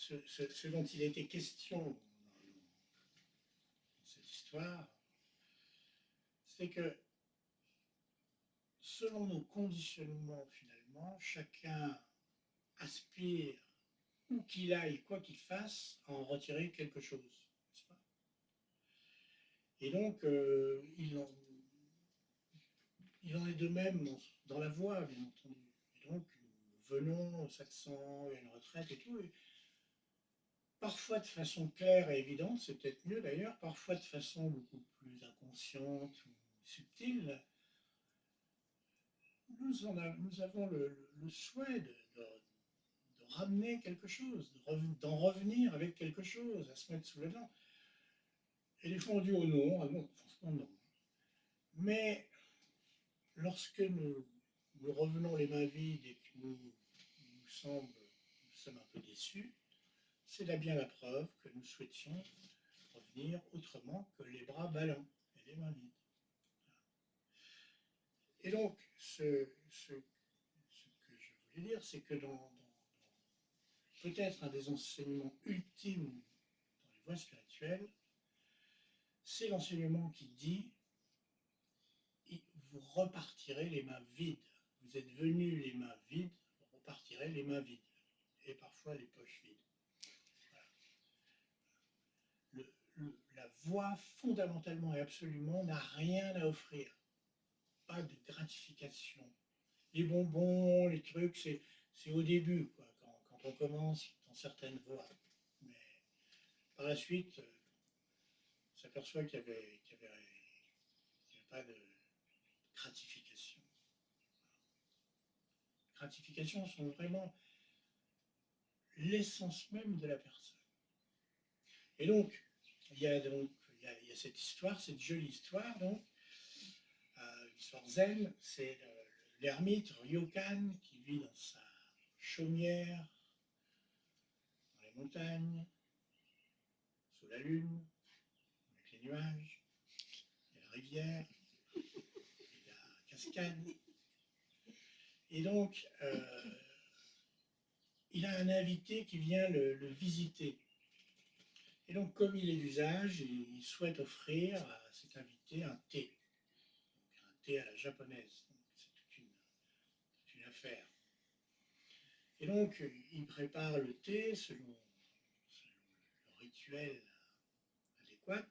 ce dont il a été question dans cette histoire, c'est que selon nos conditionnements, finalement, chacun aspire, où qu'il aille, quoi qu'il fasse, à en retirer quelque chose, n'est-ce pas? Et donc, il en est de même dans la voie, bien entendu. Et donc, nous venons au 700, il y a une retraite et tout, et parfois de façon claire et évidente, c'est peut-être mieux d'ailleurs, parfois de façon beaucoup plus inconsciente ou subtile, nous avons le souhait de ramener quelque chose, d'en revenir avec quelque chose, à se mettre sous la dent. Et les fois on dit oh non, ah non, franchement non. Mais lorsque nous revenons les mains vides et que nous sommes un peu déçus, c'est là bien la preuve que nous souhaitions revenir autrement que les bras ballants et les mains vides. Et donc, ce que je voulais dire, c'est que peut-être un des enseignements ultimes dans les voies spirituelles, c'est l'enseignement qui dit vous repartirez les mains vides. Vous êtes venus les mains vides, vous repartirez les mains vides. Et parfois les poches vides. Voilà. La voie, fondamentalement et absolument, n'a rien à offrir. Pas de gratification. Les bonbons, les trucs, c'est au début, quoi, quand on commence dans certaines voies. Mais par la suite, on s'aperçoit qu'il n'y avait pas de gratification. Les gratifications sont vraiment l'essence même de la personne. Et donc, il y a cette histoire, cette jolie histoire, donc, l'histoire zen, c'est l'ermite Ryokan qui vit dans sa chaumière, dans les montagnes, sous la lune, avec les nuages, et la rivière, et la cascade. Et donc, il a un invité qui vient le visiter. Et donc, comme il est d'usage, il souhaite offrir à cet invité un thé. Donc, un thé à la japonaise. C'est toute une affaire. Et donc, il prépare le thé selon le rituel adéquat.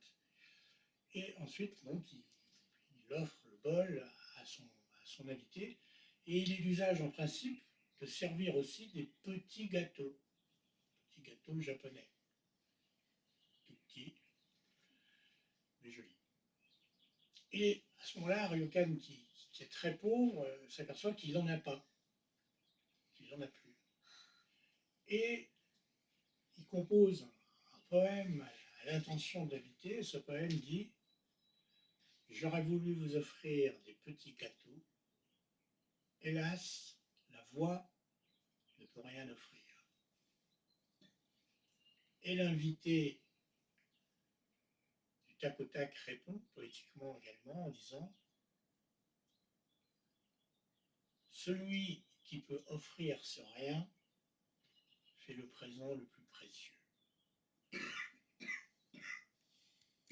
Et ensuite, donc, il offre le bol à son invité. Et il est d'usage, en principe, de servir aussi des petits gâteaux japonais. Tout petits, mais jolis. Et à ce moment-là, Ryokan, qui est très pauvre, s'aperçoit qu'il n'en a pas, qu'il n'en a plus. Et il compose un poème à l'intention de l'invité. Ce poème dit « J'aurais voulu vous offrir des petits gâteaux. Hélas, la voix ne peut rien offrir. » Et l'invité du tac au tac répond, poétiquement également, en disant « Celui qui peut offrir ce rien fait le présent le plus précieux. »